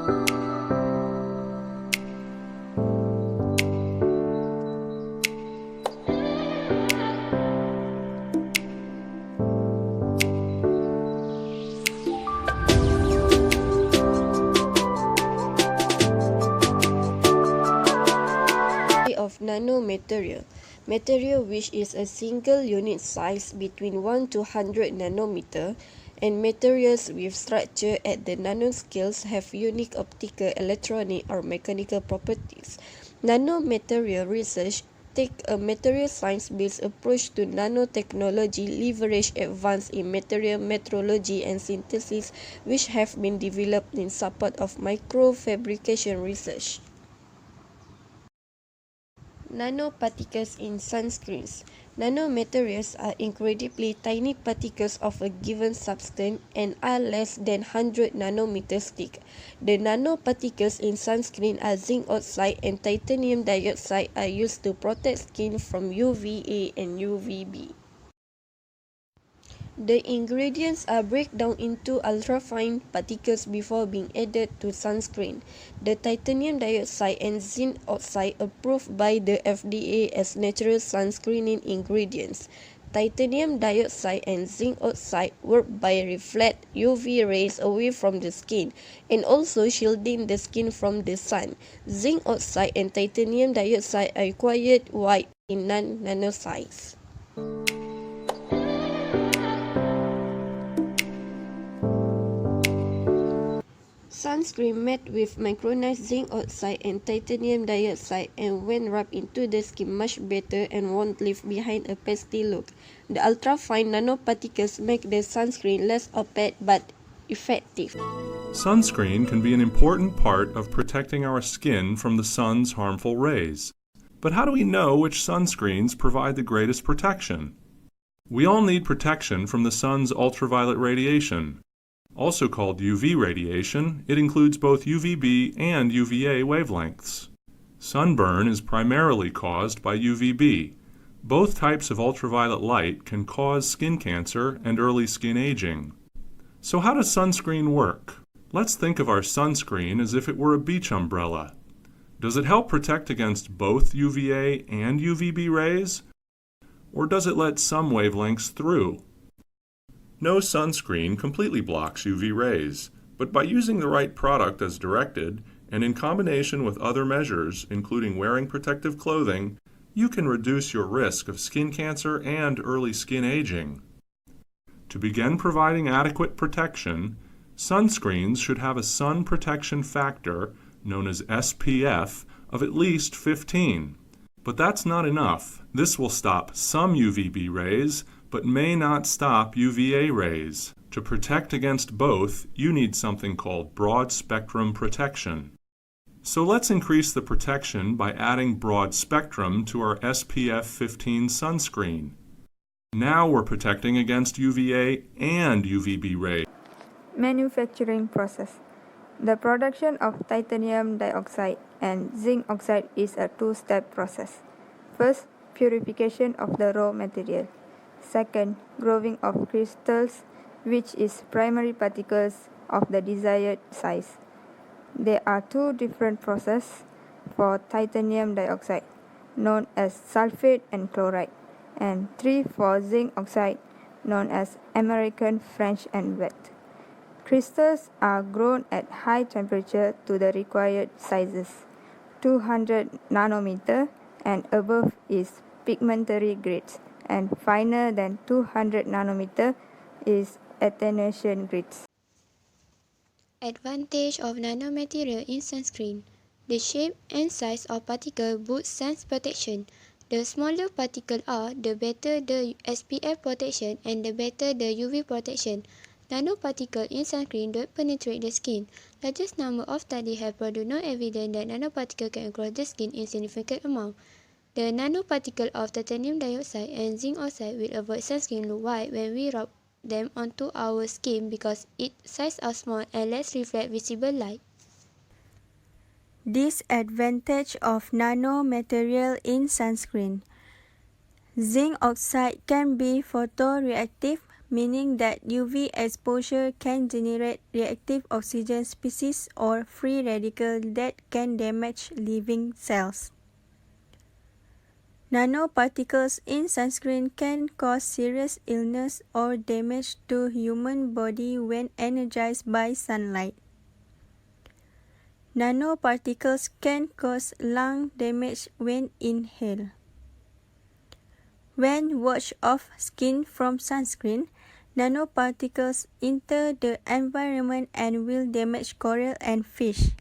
Of nanomaterial, material which is a single unit size between 1 to 100 nanometer, and materials with structure at the nanoscales have unique optical, electronic, or mechanical properties. Nanomaterial research take a material science-based approach to nanotechnology, leverage advances in material metrology and synthesis which have been developed in support of microfabrication research. Nanoparticles in sunscreens. Nanomaterials are incredibly tiny particles of a given substance and are less than 100 nanometers thick. The nanoparticles in sunscreen are zinc oxide and titanium dioxide are used to protect skin from UVA and UVB. The ingredients are break down into ultrafine particles before being added to sunscreen. The titanium dioxide and zinc oxide approved by the FDA as natural sunscreening ingredients. Titanium dioxide and zinc oxide work by reflect UV rays away from the skin and also shielding the skin from the sun. Zinc oxide and titanium dioxide are quite wide in nano size. Sunscreen made with micronized zinc oxide and titanium dioxide and when rubbed into the skin much better and won't leave behind a pasty look. The ultrafine nanoparticles make the sunscreen less opaque but effective. Sunscreen can be an important part of protecting our skin from the sun's harmful rays. But how do we know which sunscreens provide the greatest protection? We all need protection from the sun's ultraviolet radiation. Also called UV radiation, it includes both UVB and UVA wavelengths. Sunburn is primarily caused by UVB. Both types of ultraviolet light can cause skin cancer and early skin aging. So how does sunscreen work? Let's think of our sunscreen as if it were a beach umbrella. Does it help protect against both UVA and UVB rays? Or does it let some wavelengths through? No sunscreen completely blocks UV rays, but by using the right product as directed, and in combination with other measures, including wearing protective clothing, you can reduce your risk of skin cancer and early skin aging. To begin providing adequate protection, sunscreens should have a sun protection factor, known as SPF, of at least 15. But that's not enough. This will stop some UVB rays, but may not stop UVA rays. To protect against both, you need something called broad spectrum protection. So let's increase the protection by adding broad spectrum to our SPF 15 sunscreen. Now we're protecting against UVA and UVB rays. Manufacturing process. The production of titanium dioxide and zinc oxide is a two-step process. First, purification of the raw material. Second, growing of crystals, which is primary particles of the desired size. There are two different processes for titanium dioxide, known as sulfate and chloride, and three for zinc oxide, known as American, French, and wet. Crystals are grown at high temperature to the required sizes. 200 nanometer and above is pigmentary grades, and finer than 200 nanometer is attenuation grades. Advantage of nanomaterial in sunscreen. The shape and size of particle boosts sun protection. The smaller particles are, the better the SPF protection and the better the UV protection. Nanoparticles in sunscreen don't penetrate the skin. Largest number of studies have produced no evidence that nanoparticles can cross the skin in significant amount. The nanoparticle of titanium dioxide and zinc oxide will avoid sunscreen look white when we rub them onto our skin because its size are small and less reflect visible light. Disadvantage of nanomaterial in sunscreen. Zinc oxide can be photoreactive, meaning that UV exposure can generate reactive oxygen species or free radicals that can damage living cells. Nanoparticles in sunscreen can cause serious illness or damage to human body when energized by sunlight. Nanoparticles can cause lung damage when inhaled. When washed off skin from sunscreen, nanoparticles enter the environment and will damage coral and fish.